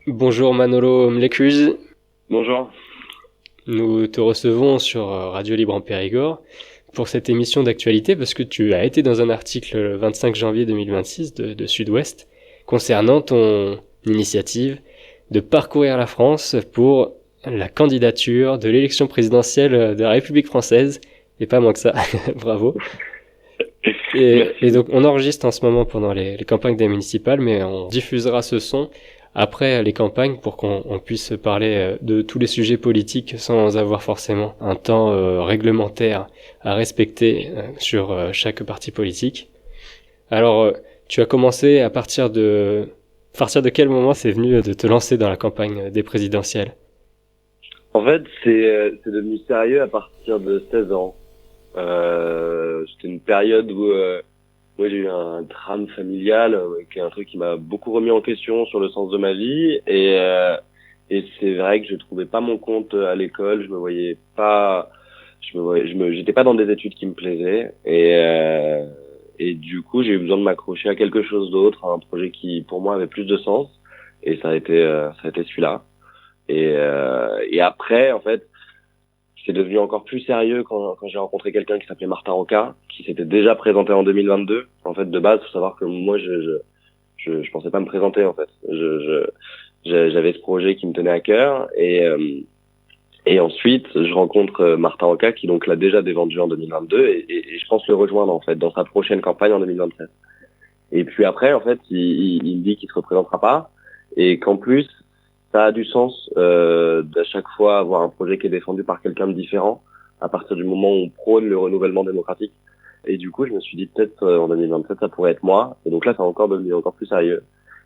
Bonjour Manolo Mlekuz, Bonjour. nous te recevons sur Radio Libre en Périgord pour cette émission d'actualité parce que tu as été dans un article le 25 janvier 2026 de Sud-Ouest concernant ton initiative de parcourir la France pour la candidature de l'élection présidentielle de la République française, et pas moins que ça, bravo. Et Merci. donc on enregistre en ce moment pendant les campagnes des municipales, mais on diffusera ce son après les campagnes pour qu'on puisse parler de tous les sujets politiques sans avoir forcément un temps réglementaire à respecter sur chaque parti politique. Alors, tu as commencé à partir de quel moment c'est venu de te lancer dans la campagne des présidentielles? En fait, c'est devenu sérieux à partir de 16 ans. C'était une période où moi j'ai eu un drame familial, qui est un truc qui m'a beaucoup remis en question sur le sens de ma vie. Et c'est vrai que je trouvais pas mon compte à l'école. Je me voyais pas, j'étais pas dans des études qui me plaisaient. Et du coup, j'ai eu besoin de m'accrocher à quelque chose d'autre, à un projet qui pour moi avait plus de sens. Et ça a été celui-là. Et après, en fait, c'est devenu encore plus sérieux quand j'ai rencontré quelqu'un qui s'appelait Martin Roca, qui s'était déjà présenté en 2022. En fait, de base, faut savoir que moi, je pensais pas me présenter, en fait. J'avais ce projet qui me tenait à cœur. Et ensuite, je rencontre Martin Roca, qui donc l'a déjà défendu en 2022, et je pense le rejoindre, en fait, dans sa prochaine campagne en 2027. Et puis après, en fait, il me dit qu'il se représentera pas, et qu'en plus, ça a du sens d'à chaque fois avoir un projet qui est défendu par quelqu'un de différent à partir du moment où on prône le renouvellement démocratique. Et du coup, je me suis dit peut-être en 2027 ça pourrait être moi. Et donc là, c'est encore devenu encore plus sérieux.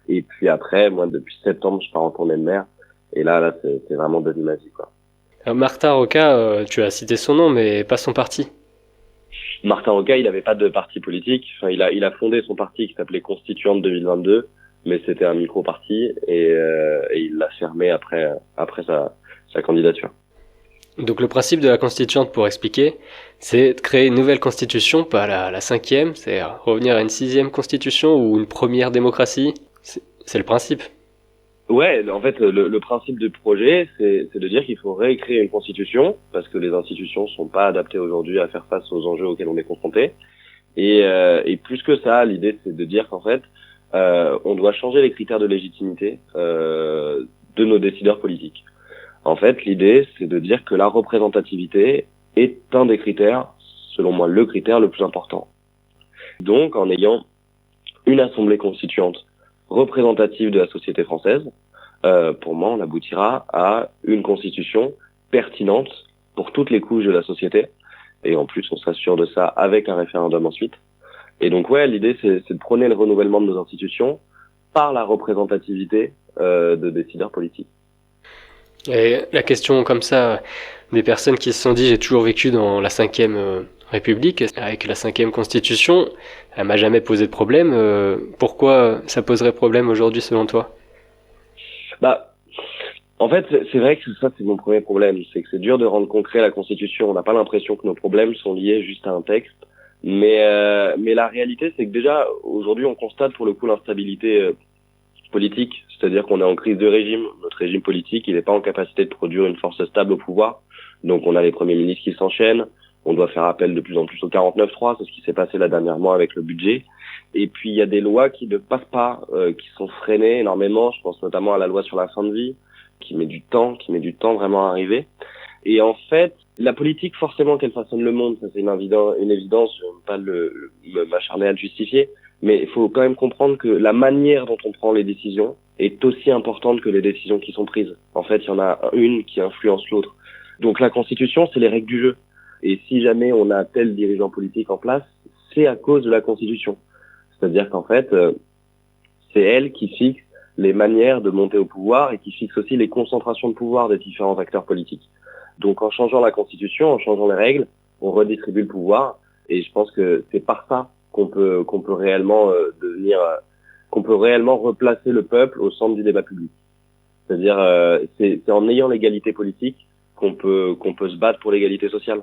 Et puis après, moi depuis septembre, je pars en tournée de mer. Et là, c'est vraiment devenu ma vie, quoi. Martin Roca, tu as cité son nom, mais pas son parti. Martin Roca, il n'avait pas de parti politique. Enfin, il a fondé son parti qui s'appelait Constituante 2022, mais c'était un micro-parti et il l'a fermé après sa candidature. Donc le principe de la constituante, pour expliquer, c'est de créer une nouvelle constitution, pas la cinquième, c'est revenir à une sixième constitution ou une première démocratie. C'est le principe. Ouais, en fait, le principe du projet, c'est de dire qu'il faut réécrire une constitution parce que les institutions sont pas adaptées aujourd'hui à faire face aux enjeux auxquels on est confronté. Et plus que ça, l'idée, c'est de dire qu'en fait, on doit changer les critères de légitimité de nos décideurs politiques. En fait, l'idée, c'est de dire que la représentativité est un des critères, selon moi, le critère le plus important. Donc, en ayant une assemblée constituante représentative de la société française, pour moi, on aboutira à une constitution pertinente pour toutes les couches de la société. Et en plus, on s'assure de ça avec un référendum ensuite. Et donc, ouais, l'idée, c'est de prôner le renouvellement de nos institutions par la représentativité de décideurs politiques. Et la question comme ça, des personnes qui se sont dit j'ai toujours vécu dans la cinquième République, avec la cinquième Constitution, elle m'a jamais posé de problème. Pourquoi ça poserait problème aujourd'hui selon toi? Bah, en fait, c'est vrai que ça, c'est mon premier problème. C'est que c'est dur de rendre concret la Constitution. On n'a pas l'impression que nos problèmes sont liés juste à un texte. Mais la réalité, c'est que déjà, aujourd'hui, on constate pour le coup l'instabilité politique. C'est-à-dire qu'on est en crise de régime. Notre régime politique, il n'est pas en capacité de produire une force stable au pouvoir. Donc, on a les premiers ministres qui s'enchaînent. On doit faire appel de plus en plus au 49.3. C'est ce qui s'est passé là dernièrement avec le budget. Et puis, il y a des lois qui ne passent pas, qui sont freinées énormément. Je pense notamment à la loi sur la fin de vie, qui met du temps vraiment à arriver. Et en fait, la politique, forcément qu'elle façonne le monde, ça c'est une évidence, je ne veux pas m'acharner à le justifier, mais il faut quand même comprendre que la manière dont on prend les décisions est aussi importante que les décisions qui sont prises. En fait, il y en a une qui influence l'autre. Donc la Constitution, c'est les règles du jeu. Et si jamais on a tel dirigeant politique en place, c'est à cause de la Constitution. C'est-à-dire qu'en fait, c'est elle qui fixe les manières de monter au pouvoir et qui fixe aussi les concentrations de pouvoir des différents acteurs politiques. Donc en changeant la Constitution, en changeant les règles, on redistribue le pouvoir et je pense que c'est par ça qu'on peut réellement qu'on peut réellement replacer le peuple au centre du débat public. C'est-à-dire c'est en ayant l'égalité politique qu'on peut se battre pour l'égalité sociale.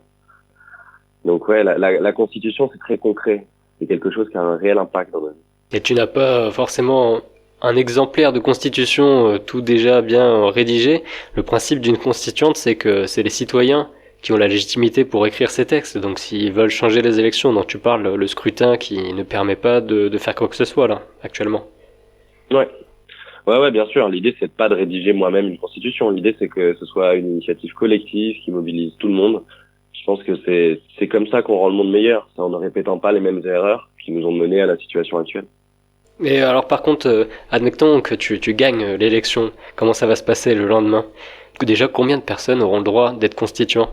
Donc ouais, la Constitution c'est très concret, c'est quelque chose qui a un réel impact dans notre vie. Et tu n'as pas forcément un exemplaire de constitution tout déjà bien rédigé, le principe d'une constituante, c'est que c'est les citoyens qui ont la légitimité pour écrire ces textes. Donc s'ils veulent changer les élections dont tu parles, le scrutin qui ne permet pas de faire quoi que ce soit là, actuellement. Ouais. Ouais, bien sûr. L'idée, c'est pas de rédiger moi-même une constitution. L'idée, c'est que ce soit une initiative collective qui mobilise tout le monde. Je pense que c'est comme ça qu'on rend le monde meilleur. C'est en ne répétant pas les mêmes erreurs qui nous ont menés à la situation actuelle. Et alors par contre, admettons que tu gagnes l'élection, comment ça va se passer le lendemain? Déjà, combien de personnes auront le droit d'être constituants?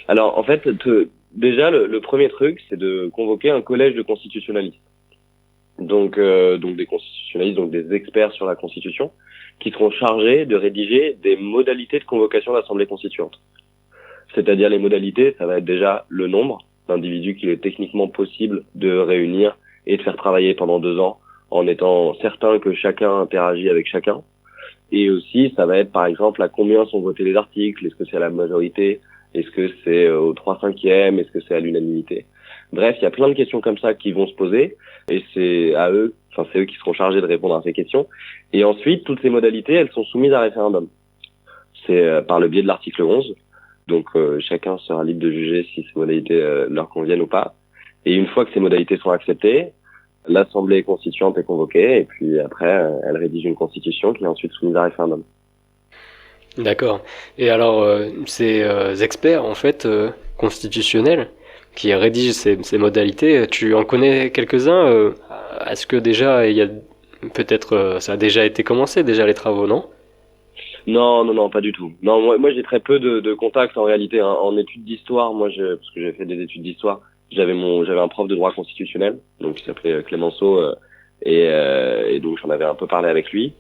Alors, en fait, déjà, le premier truc, c'est de convoquer un collège de constitutionnalistes. Donc des constitutionnalistes, donc des experts sur la Constitution, qui seront chargés de rédiger des modalités de convocation d'assemblée constituante. C'est-à-dire les modalités, ça va être déjà le nombre d'individus qu'il est techniquement possible de réunir et de faire travailler pendant 2 ans, en étant certain que chacun interagit avec chacun. Et aussi, ça va être par exemple à combien sont votés les articles, est-ce que c'est à la majorité, est-ce que c'est au 3/5e, est-ce que c'est à l'unanimité. Bref, il y a plein de questions comme ça qui vont se poser, et c'est eux qui seront chargés de répondre à ces questions. Et ensuite, toutes ces modalités, elles sont soumises à référendum. C'est par le biais de l'article 11. Donc chacun sera libre de juger si ces modalités leur conviennent ou pas. Et une fois que ces modalités sont acceptées, l'Assemblée constituante est convoquée, et puis après, elle rédige une constitution qui est ensuite soumise à référendum. D'accord. Et alors, ces experts, en fait, constitutionnels, qui rédigent ces modalités, tu en connais quelques-uns est-ce que déjà, il y a peut-être, ça a déjà été commencé, déjà les travaux, non? Non, pas du tout. Non, moi j'ai très peu de contacts en réalité. Hein. En études d'histoire, parce que j'ai fait des études d'histoire, j'avais un prof de droit constitutionnel, donc qui s'appelait Clémenceau, et donc j'en avais un peu parlé avec lui.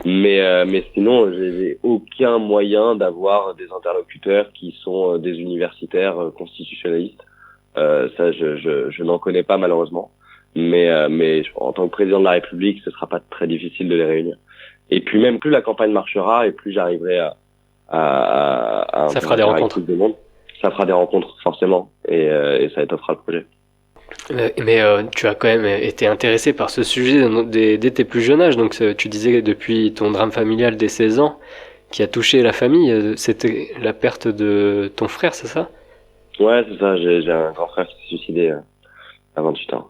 Mais sinon, j'ai aucun moyen d'avoir des interlocuteurs qui sont des universitaires constitutionnalistes. Ça, je n'en connais pas malheureusement. Mais en tant que président de la République, ce sera pas très difficile de les réunir. Et puis même plus la campagne marchera et plus j'arriverai à Ça fera des rencontres. Tout le monde. Ça fera des rencontres forcément et ça étoffera le projet. Mais tu as quand même été intéressé par ce sujet dès tes plus jeunes âges. Donc tu disais depuis ton drame familial dès 16 ans qui a touché la famille, c'était la perte de ton frère, c'est ça? Ouais, c'est ça. J'ai un grand frère qui s'est suicidé à 28 ans.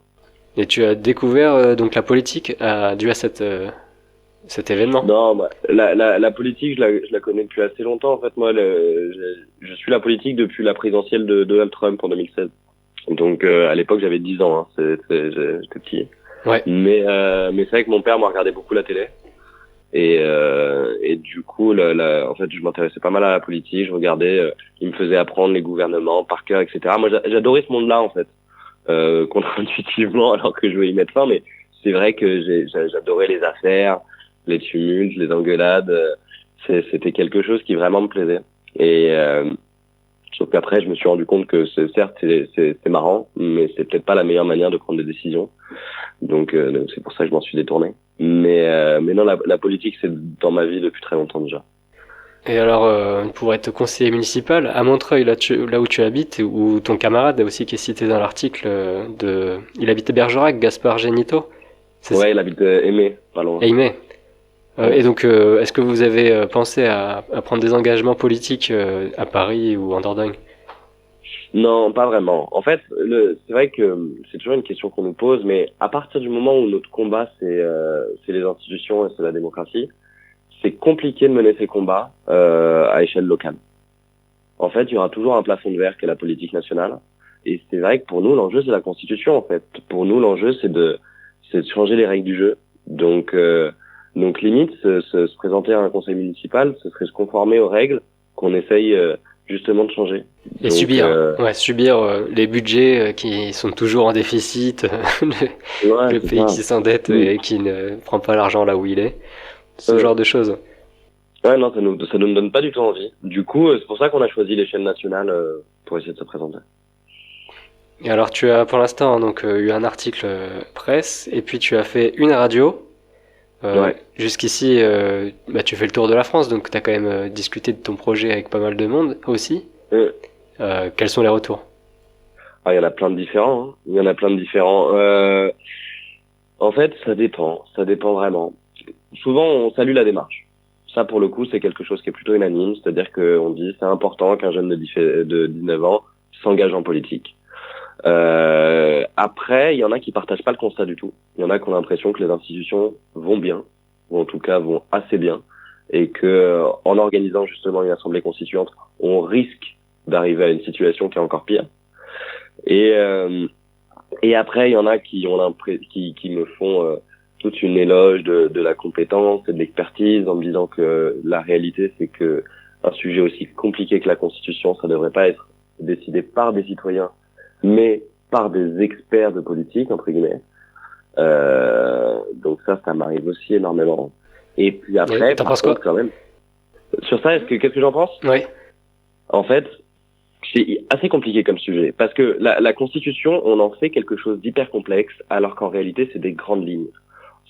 Et tu as découvert donc la politique dû à cet événement? Non, bah, la politique, je la connais depuis assez longtemps. En fait, moi, je suis la politique depuis la présidentielle de Donald Trump en 2016. Donc, à l'époque, j'avais 10 ans. Hein, j'étais petit. Ouais. Mais c'est vrai que mon père m'a regardé beaucoup la télé. Et du coup, en fait, je m'intéressais pas mal à la politique. Je regardais, il me faisait apprendre les gouvernements par cœur, etc. Moi, j'adorais ce monde-là, en fait. Contre-intuitivement, alors que je voulais y mettre fin. Mais c'est vrai que j'adorais les affaires, les tumultes, les engueulades, c'était quelque chose qui vraiment me plaisait. Et sauf qu'après, je me suis rendu compte que certes, c'est marrant, mais c'est peut-être pas la meilleure manière de prendre des décisions. Donc c'est pour ça que je m'en suis détourné. Mais non, la politique, c'est dans ma vie depuis très longtemps déjà. Et alors, pour être conseiller municipal, à Montreuil, là où tu habites, où ton camarade aussi qui est cité dans l'article, il habite à Bergerac, Gaspard Génito? Ouais, il habite Aimé, pas loin. Aimé. Et donc, est-ce que vous avez pensé à prendre des engagements politiques à Paris ou en Dordogne? Non, pas vraiment. En fait, c'est vrai que c'est toujours une question qu'on nous pose, mais à partir du moment où notre combat, c'est les institutions et c'est la démocratie, c'est compliqué de mener ces combats à échelle locale. En fait, il y aura toujours un plafond de verre qui est la politique nationale. Et c'est vrai que pour nous, l'enjeu, c'est la Constitution, en fait. Pour nous, l'enjeu, c'est de changer les règles du jeu. Donc limite, se présenter à un conseil municipal, ce serait se conformer aux règles qu'on essaye justement de changer. Et subir les budgets qui sont toujours en déficit, le pays qui s'endette et qui ne prend pas l'argent là où il est, ce genre de choses. Ouais, non, ça nous donne pas du tout envie. Du coup, c'est pour ça qu'on a choisi l'échelle nationale pour essayer de se présenter. Et alors tu as pour l'instant donc eu un article presse et puis tu as fait une radio. Ouais. Jusqu'ici, tu fais le tour de la France, donc tu as quand même discuté de ton projet avec pas mal de monde aussi. Quels sont les retours? Il y en a plein de différents. Hein. Il y en a plein de différents. En fait, ça dépend vraiment. Souvent, on salue la démarche. Ça, pour le coup, c'est quelque chose qui est plutôt unanime, c'est-à-dire qu'on dit c'est important qu'un jeune de 19 ans s'engage en politique. Après, il y en a qui partagent pas le constat du tout. Il y en a qui ont l'impression que les institutions vont bien, ou en tout cas vont assez bien, et que en organisant justement une assemblée constituante, on risque d'arriver à une situation qui est encore pire. Et après, il y en a qui ont qui me font toute une éloge de la compétence et de l'expertise en me disant que la réalité, c'est que un sujet aussi compliqué que la Constitution, ça devrait pas être décidé par des citoyens, mais par des experts de politique, entre guillemets. Donc ça m'arrive aussi énormément. Et puis après, Oui, t'en par penses contre, quoi? quand même, sur ça, qu'est-ce que j'en pense? Oui. En fait, c'est assez compliqué comme sujet, parce que la Constitution, on en fait quelque chose d'hyper complexe, alors qu'en réalité, c'est des grandes lignes.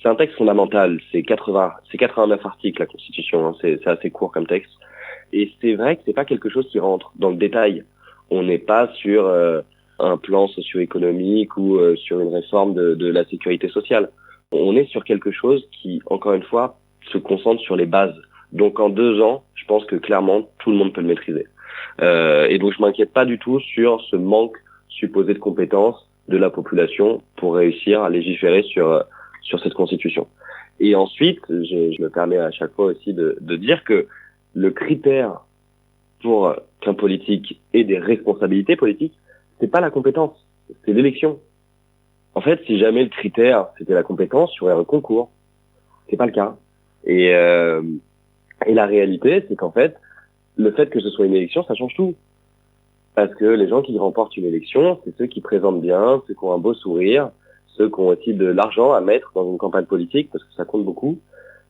C'est un texte fondamental, c'est 89 articles, la Constitution, hein, c'est assez court comme texte. Et c'est vrai que c'est pas quelque chose qui rentre dans le détail. On n'est pas sur un plan socio-économique ou sur une réforme de la sécurité sociale. On est sur quelque chose qui, encore une fois, se concentre sur les bases. Donc en 2 ans, je pense que clairement, tout le monde peut le maîtriser. Et donc je m'inquiète pas du tout sur ce manque supposé de compétences de la population pour réussir à légiférer sur cette constitution. Et ensuite, je me permets à chaque fois aussi de dire que le critère pour qu'un politique ait des responsabilités politiques, c'est pas la compétence, c'est l'élection. En fait, si jamais le critère c'était la compétence, il y aurait un concours. C'est pas le cas. Et la réalité, c'est qu'en fait, le fait que ce soit une élection, ça change tout. Parce que les gens qui remportent une élection, c'est ceux qui présentent bien, ceux qui ont un beau sourire, ceux qui ont aussi de l'argent à mettre dans une campagne politique, parce que ça compte beaucoup,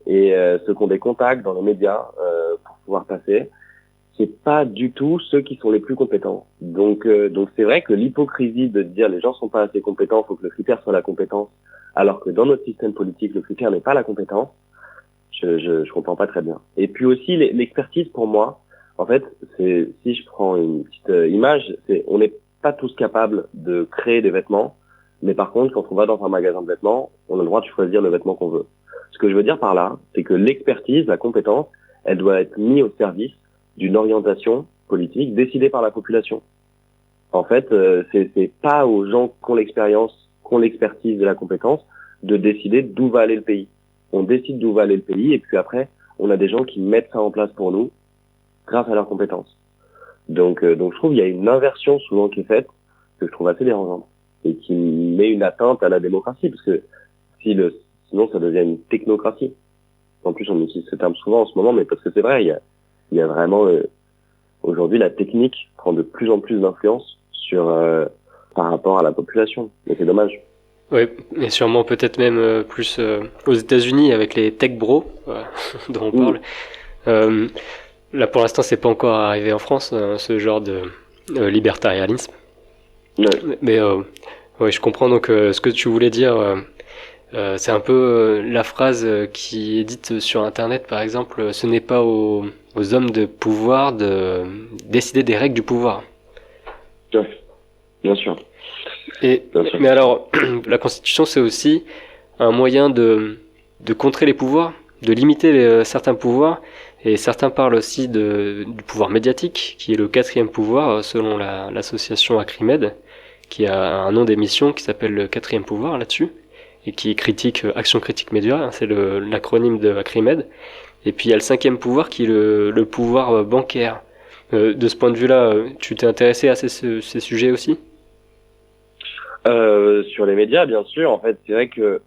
et ceux qui ont des contacts dans les médias pour pouvoir passer. C'est pas du tout ceux qui sont les plus compétents. Donc c'est vrai que l'hypocrisie de dire les gens sont pas assez compétents, faut que le critère soit la compétence, alors que dans notre système politique, le critère n'est pas la compétence, je comprends pas très bien. Et puis aussi l'expertise pour moi, en fait, c'est si je prends une petite image, c'est on n'est pas tous capables de créer des vêtements, mais par contre quand on va dans un magasin de vêtements, on a le droit de choisir le vêtement qu'on veut. Ce que je veux dire par là, c'est que l'expertise, la compétence, elle doit être mise au service d'une orientation politique décidée par la population. En fait, c'est pas aux gens qui ont l'expérience, qui ont l'expertise de la compétence, de décider d'où va aller le pays. On décide d'où va aller le pays, et puis après, on a des gens qui mettent ça en place pour nous, grâce à leurs compétences. Donc je trouve qu'il y a une inversion souvent qui est faite, que je trouve assez dérangeante, et qui met une atteinte à la démocratie, parce que sinon ça devient une technocratie. En plus, on utilise ce terme souvent en ce moment, mais parce que c'est vrai, il y a vraiment aujourd'hui la technique prend de plus en plus d'influence sur par rapport à la population. Et c'est dommage. Oui, et sûrement peut-être même plus aux États-Unis avec les tech bros dont on parle. Là, pour l'instant, c'est pas encore arrivé en France, ce genre de libertarianisme. Ouais. Mais ouais, je comprends donc ce que tu voulais dire. C'est un peu la phrase qui est dite sur Internet, par exemple, ce n'est pas aux hommes de pouvoir de décider des règles du pouvoir. Ouais, bien sûr. Mais alors, la Constitution, c'est aussi un moyen de contrer les pouvoirs, de limiter certains pouvoirs, et certains parlent aussi du pouvoir médiatique, qui est le 4e pouvoir, selon l'association Acrimed, qui a un nom d'émission qui s'appelle le 4e pouvoir là-dessus, et qui critique Action Critique Média, hein, c'est l'acronyme de Acrimed. Et puis il y a le 5e pouvoir qui est le pouvoir bancaire. De ce point de vue-là, tu t'es intéressé à ces sujets aussi ? Sur les médias, bien sûr. En fait, c'est vrai que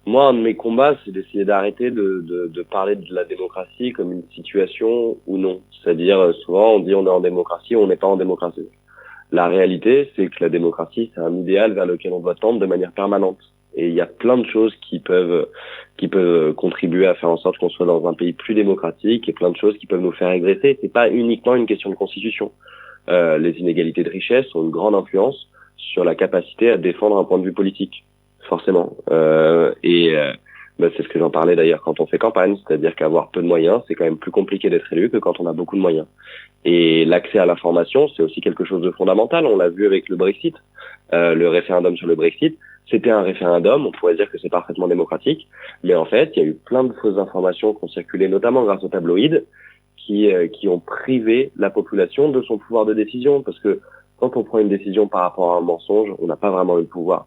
moi, un de mes combats, c'est d'essayer d'arrêter de parler de la démocratie comme une situation ou non. C'est-à-dire, souvent, on dit on est en démocratie, on n'est pas en démocratie. La réalité, c'est que la démocratie, c'est un idéal vers lequel on doit tendre de manière permanente. Et il y a plein de choses qui peuvent contribuer à faire en sorte qu'on soit dans un pays plus démocratique, et plein de choses qui peuvent nous faire régresser. C'est pas uniquement une question de constitution. Les inégalités de richesse ont une grande influence sur la capacité à défendre un point de vue politique, forcément. C'est ce que j'en parlais d'ailleurs quand on fait campagne, c'est-à-dire qu'avoir peu de moyens, c'est quand même plus compliqué d'être élu que quand on a beaucoup de moyens. Et l'accès à l'information, c'est aussi quelque chose de fondamental. On l'a vu avec le Brexit, le référendum sur le Brexit. c'était un référendum, on pourrait dire que c'est parfaitement démocratique, mais en fait, il y a eu plein de fausses informations qui ont circulé, notamment grâce aux tabloïds, qui ont privé la population de son pouvoir de décision, parce que quand on prend une décision par rapport à un mensonge, on n'a pas vraiment le pouvoir.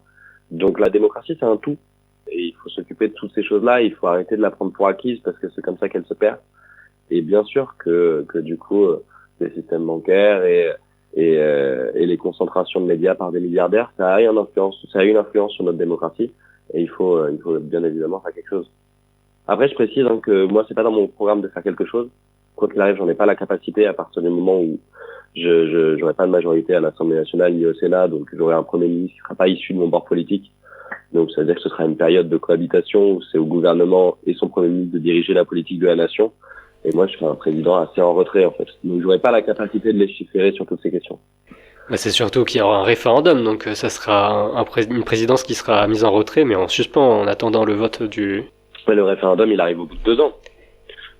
Donc la démocratie, c'est un tout, et il faut s'occuper de toutes ces choses-là, il faut arrêter de la prendre pour acquise, parce que c'est comme ça qu'elle se perd. Et bien sûr que du coup, les systèmes bancaires et les concentrations de médias par des milliardaires, ça a une influence sur notre démocratie, et il faut bien évidemment faire quelque chose. Après, je précise que moi, c'est pas dans mon programme de faire quelque chose. Quoi qu'il arrive, j'en ai pas la capacité à partir du moment où j'aurai pas de majorité à l'Assemblée nationale ni au Sénat, donc j'aurai un Premier ministre qui sera pas issu de mon bord politique. Donc ça veut dire que ce sera une période de cohabitation où c'est au gouvernement et son Premier ministre de diriger la politique de la nation. Et moi, je serai un président assez en retrait, en fait. Donc j'aurai pas la capacité de légiférer sur toutes ces questions. Bah, c'est surtout qu'il y aura un référendum, donc ça sera une présidence qui sera mise en retrait, mais en suspens en attendant le vote du... Ouais, le référendum, il arrive au bout de 2 ans.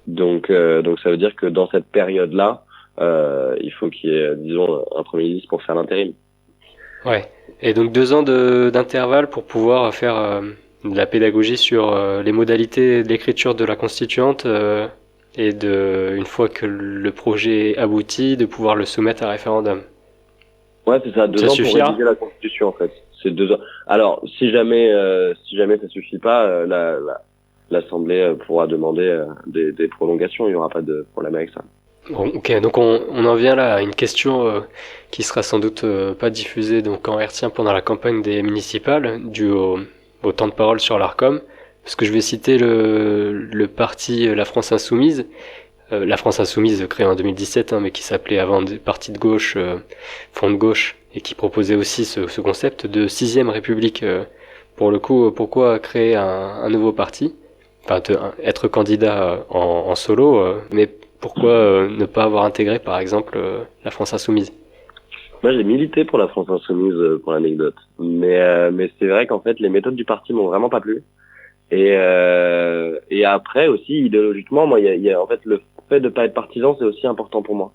Donc ça veut dire que dans cette période-là, il faut qu'il y ait, disons, un Premier ministre pour faire l'intérim. Ouais. Et donc 2 ans d'intervalle pour pouvoir faire de la pédagogie sur les modalités de l'écriture de la constituante et une fois que le projet aboutit, de pouvoir le soumettre à référendum. Ouais, c'est ça, 2 ans pour rédiger la Constitution, en fait. C'est 2 ans. Alors, si jamais ça suffit pas, l'Assemblée pourra demander des prolongations. Il y aura pas de problème avec ça. Bon, ok, donc on en vient là à une question qui sera sans doute pas diffusée donc en hertzien pendant la campagne des municipales, due au temps de parole sur l'Arcom, parce que je vais citer le parti La France Insoumise. La France Insoumise créée en 2017, mais qui s'appelait avant Parti de gauche, Front de gauche, et qui proposait aussi ce concept de 6ème République. Pour le coup, pourquoi créer un nouveau parti, enfin être candidat en solo, mais pourquoi ne pas avoir intégré par exemple la France Insoumise? Moi, j'ai milité pour la France Insoumise, pour l'anecdote, mais c'est vrai qu'en fait les méthodes du parti m'ont vraiment pas plu. Et après aussi idéologiquement, moi, il y a en fait le fait de pas être partisan, c'est aussi important pour moi.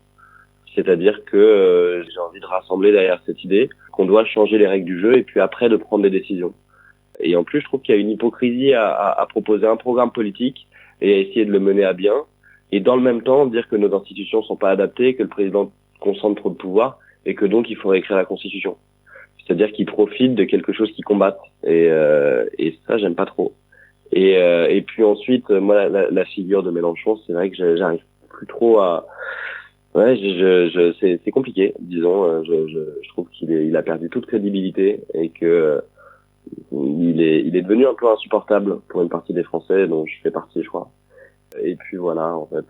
C'est-à-dire que j'ai envie de rassembler derrière cette idée qu'on doit changer les règles du jeu et puis après de prendre des décisions. Et en plus, je trouve qu'il y a une hypocrisie à proposer un programme politique et à essayer de le mener à bien, et dans le même temps dire que nos institutions sont pas adaptées, que le président concentre trop de pouvoir et que donc il faut réécrire la Constitution. C'est-à-dire qu'il profite de quelque chose qu'il combatte, et ça j'aime pas trop. Et puis ensuite, moi, la figure de Mélenchon, c'est vrai que j'arrive plus trop à... Ouais, c'est compliqué, disons. Je trouve il a perdu toute crédibilité et que il est devenu un peu insupportable pour une partie des Français, dont je fais partie, je crois. Et puis voilà, en fait,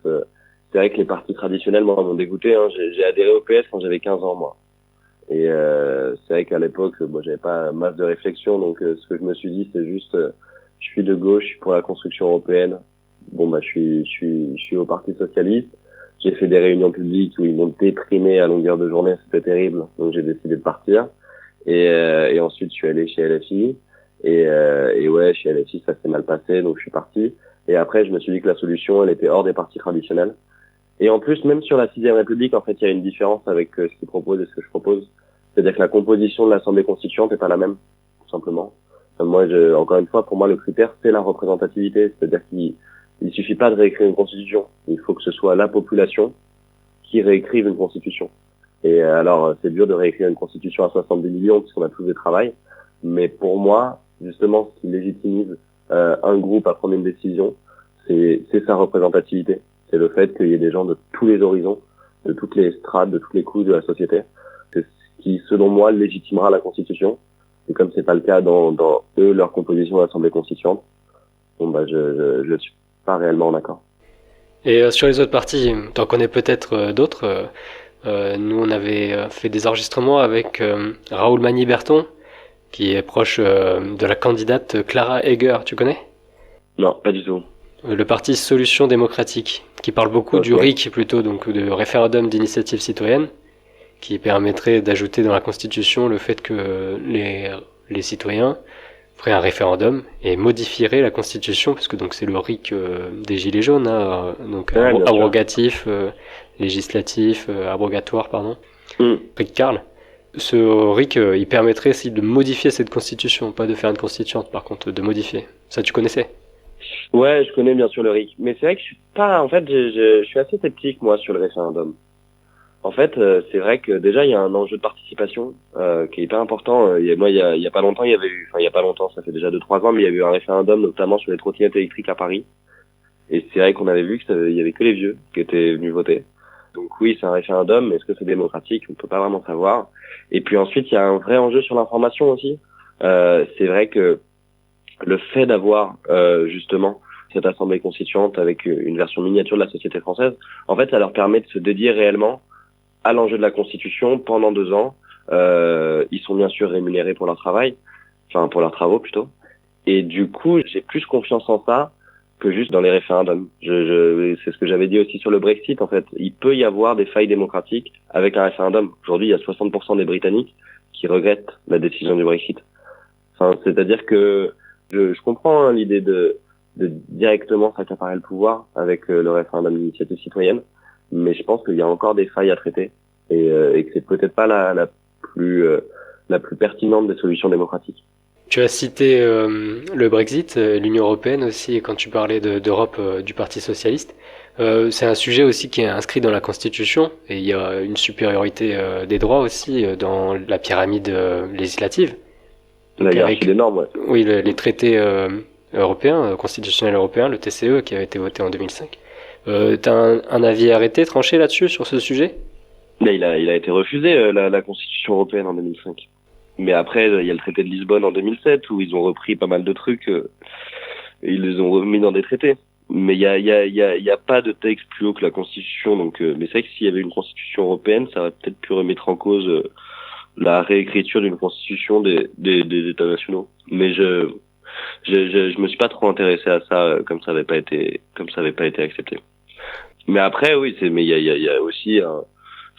c'est vrai que les partis traditionnels, moi, m'ont dégoûté. J'ai adhéré au PS quand j'avais 15 ans, moi. Et c'est vrai qu'à l'époque, moi, j'avais pas masse de réflexion, donc ce que je me suis dit, c'est juste... je suis de gauche, je suis pour la construction européenne. Bon, bah, je suis au Parti Socialiste. J'ai fait des réunions publiques où ils m'ont déprimé à longueur de journée, c'était terrible. Donc, j'ai décidé de partir. Et ensuite, je suis allé chez LFI. Et ouais, chez LFI, ça s'est mal passé, donc je suis parti. Et après, je me suis dit que la solution, elle était hors des partis traditionnels. Et en plus, même sur la 6ème République, en fait, il y a une différence avec ce qu'ils proposent et ce que je propose. C'est-à-dire que la composition de l'Assemblée constituante n'est pas la même, tout simplement. Moi, encore une fois, pour moi, le critère, c'est la représentativité. C'est-à-dire qu'il suffit pas de réécrire une constitution. Il faut que ce soit la population qui réécrive une constitution. Et alors, c'est dur de réécrire une constitution à 70 millions puisqu'on a tous des travail. Mais pour moi, justement, ce qui légitimise un groupe à prendre une décision, c'est sa représentativité. C'est le fait qu'il y ait des gens de tous les horizons, de toutes les strates, de toutes les couches de la société. C'est ce qui, selon moi, légitimera la constitution. Et comme c'est pas le cas dans leur composition d'assemblée constituante, bon bah je suis pas réellement d'accord. Et sur les autres partis, t'en connais peut-être d'autres. Nous on avait fait des enregistrements avec Raoul Magny-Berton, qui est proche de la candidate Clara Heger, tu connais? Non, pas du tout. Le parti Solutions démocratiques, qui parle beaucoup du RIC plutôt, donc de référendum d'initiative citoyenne, qui permettrait d'ajouter dans la Constitution le fait que les citoyens feraient un référendum et modifieraient la Constitution, parce que donc c'est le RIC des Gilets jaunes, hein, donc abrogatif, législatif, abrogatoire, pardon, RIC Carl. Ce RIC, il permettrait aussi de modifier cette constitution, pas de faire une constituante, par contre, de modifier. Ça, tu connaissais? Ouais, je connais bien sûr le RIC, mais c'est vrai que je suis pas, en fait, je suis assez sceptique moi sur le référendum. En fait, c'est vrai que déjà il y a un enjeu de participation qui est hyper important. Il y a pas longtemps, il y avait eu, enfin il y a pas longtemps, ça fait déjà 2-3 ans, mais il y a eu un référendum notamment sur les trottinettes électriques à Paris. Et c'est vrai qu'on avait vu il y avait que les vieux qui étaient venus voter. Donc oui, c'est un référendum, mais est-ce que c'est démocratique? On peut pas vraiment savoir. Et puis ensuite, il y a un vrai enjeu sur l'information aussi. C'est vrai que le fait d'avoir justement cette assemblée constituante avec une version miniature de la société française, en fait, ça leur permet de se dédier réellement à l'enjeu de la Constitution pendant 2 ans. Ils sont bien sûr rémunérés pour leur travail, enfin pour leurs travaux plutôt. Et du coup, j'ai plus confiance en ça que juste dans les référendums. C'est ce que j'avais dit aussi sur le Brexit, en fait. Il peut y avoir des failles démocratiques avec un référendum. Aujourd'hui, il y a 60% des Britanniques qui regrettent la décision du Brexit. Enfin, c'est-à-dire que je comprends hein, l'idée de directement s'accaparer le pouvoir avec le référendum d'initiative citoyenne, mais je pense qu'il y a encore des failles à traiter et que c'est peut-être pas la plus pertinente des solutions démocratiques. Tu as cité le Brexit, l'Union européenne aussi, quand tu parlais d'Europe du Parti socialiste. C'est un sujet aussi qui est inscrit dans la Constitution, et il y a une supériorité des droits aussi dans la pyramide législative. La hiérarchie des normes, ouais. Oui, les traités européens, constitutionnels européens, le TCE, qui avait été voté en 2005. T'as un avis arrêté, tranché là-dessus, sur ce sujet? Mais il a été refusé, la Constitution européenne en 2005. Mais après, il y a le traité de Lisbonne en 2007 où ils ont repris pas mal de trucs et ils les ont remis dans des traités. Mais il y a pas de texte plus haut que la Constitution. Donc, mais c'est vrai que s'il y avait une Constitution européenne, ça aurait peut-être pu remettre en cause la réécriture d'une Constitution des États nationaux. Mais je me suis pas trop intéressé à ça comme ça avait pas été accepté. Mais après, oui, mais il y a aussi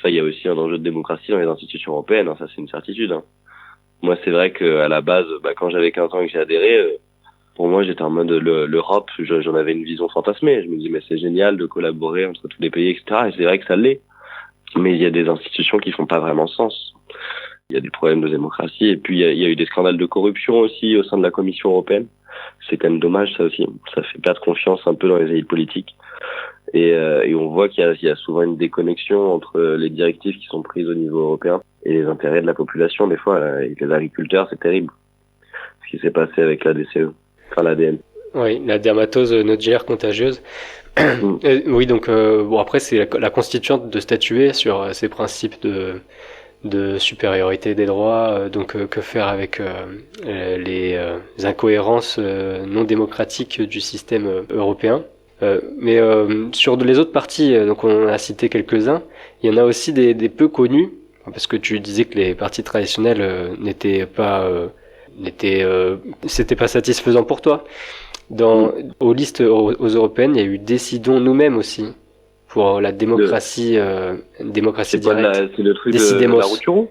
il y a aussi un enjeu de démocratie dans les institutions européennes. Hein, ça, c'est une certitude. Hein. Moi, c'est vrai que à la base, quand j'avais 15 ans et que j'ai adhéré, pour moi, j'étais en mode l'Europe. J'en avais une vision fantasmée. Je me dis, mais c'est génial de collaborer entre tous les pays, etc. Et c'est vrai que ça l'est. Mais il y a des institutions qui font pas vraiment sens. Il y a des problèmes de démocratie. Et puis, il y a eu des scandales de corruption aussi au sein de la Commission européenne. C'est quand même dommage, ça aussi. Ça fait perdre confiance un peu dans les élites politiques. Et on voit qu'il y a souvent une déconnexion entre les directives qui sont prises au niveau européen et les intérêts de la population. Des fois, avec les agriculteurs, c'est terrible. Ce qui s'est passé avec la DCE, enfin l'ADN. Oui, la dermatose nodulaire contagieuse. Oui, donc bon après c'est la constituante de statuer sur ces principes de supériorité des droits. Donc que faire avec les incohérences non démocratiques du système européen. Mais sur les autres partis, donc on a cité quelques-uns, il y en a aussi des peu connus, parce que tu disais que les partis traditionnels c'était pas satisfaisant pour toi. Aux listes aux européennes, il y a eu Décidons nous-mêmes aussi, pour la démocratie, démocratie directe. C'est le truc Décidemos. de la Routuro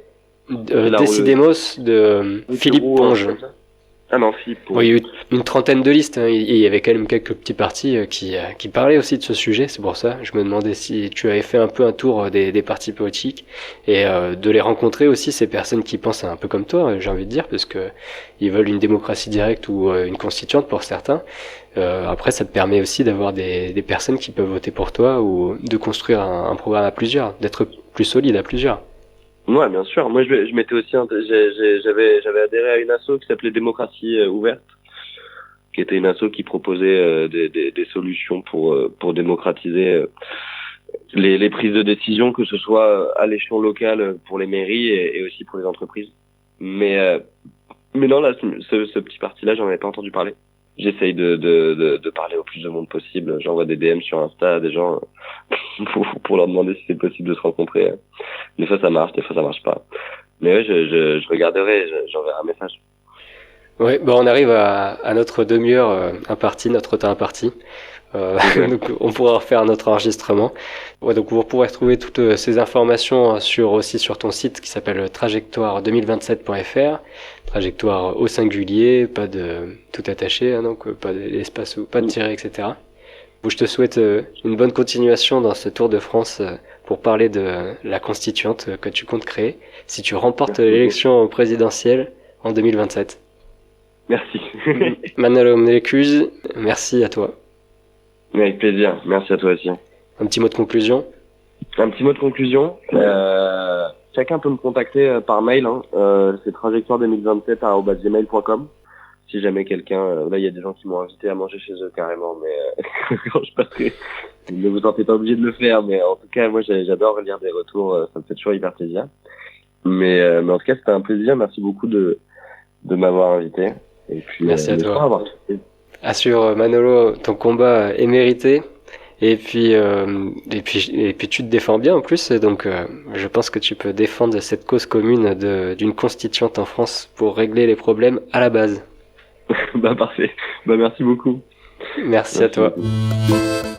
Décidemos de Philippe Ponge. Ah non, Philippe Ponge. Oui, il y a eu une trentaine de listes, hein, et il y avait quand même quelques petits partis qui parlaient aussi de ce sujet, c'est pour ça. Je me demandais si tu avais fait un peu un tour des partis politiques, et de les rencontrer aussi, ces personnes qui pensent un peu comme toi, j'ai envie de dire, parce que ils veulent une démocratie directe ou une constituante pour certains. Après, ça te permet aussi d'avoir des personnes qui peuvent voter pour toi, ou de construire un programme à plusieurs, d'être plus solide à plusieurs. Ouais, bien sûr. Moi, je m'étais aussi, j'avais adhéré à une asso qui s'appelait Démocratie ouverte, qui était une asso qui proposait des solutions pour démocratiser les prises de décision, que ce soit à l'échelon local pour les mairies et aussi pour les entreprises. Mais non, là, ce petit parti-là, j'en avais pas entendu parler. J'essaye de parler au plus de monde possible. J'envoie des DM sur Insta à des gens pour leur demander si c'est possible de se rencontrer. Des fois ça marche, des fois ça marche pas. Mais ouais, je regarderai, j'enverrai un message. Ouais, bon, on arrive à notre demi-heure impartie, notre temps imparti. Okay. Donc on pourra refaire notre enregistrement. Ouais, donc vous pourrez retrouver toutes ces informations aussi sur ton site qui s'appelle trajectoire2027.fr. Trajectoire au singulier, pas de tout attaché, hein, donc pas d'espace ou pas de tiret, etc. Je te souhaite une bonne continuation dans ce tour de France pour parler de la constituante que tu comptes créer si tu remportes l'élection présidentielle en 2027. Merci. Manolo Mlecuz, merci à toi. Avec plaisir, merci à toi aussi. Un petit mot de conclusion? Un petit mot de conclusion. Chacun peut me contacter par mail. C'est trajectoire2027@gmail.com. Si jamais quelqu'un... là, il y a des gens qui m'ont invité à manger chez eux carrément, mais quand je passerai, ne vous sentez pas obligé de le faire. Mais en tout cas, moi, j'adore lire des retours. Ça me fait toujours hyper plaisir. Mais en tout cas, c'était un plaisir. Merci beaucoup de m'avoir invité. Et puis, merci à toi. Assure, Manolo, ton combat est mérité. Et puis tu te défends bien en plus, donc je pense que tu peux défendre cette cause commune d'une constituante en France pour régler les problèmes à la base. Parfait. Merci beaucoup. Merci à toi. Beaucoup.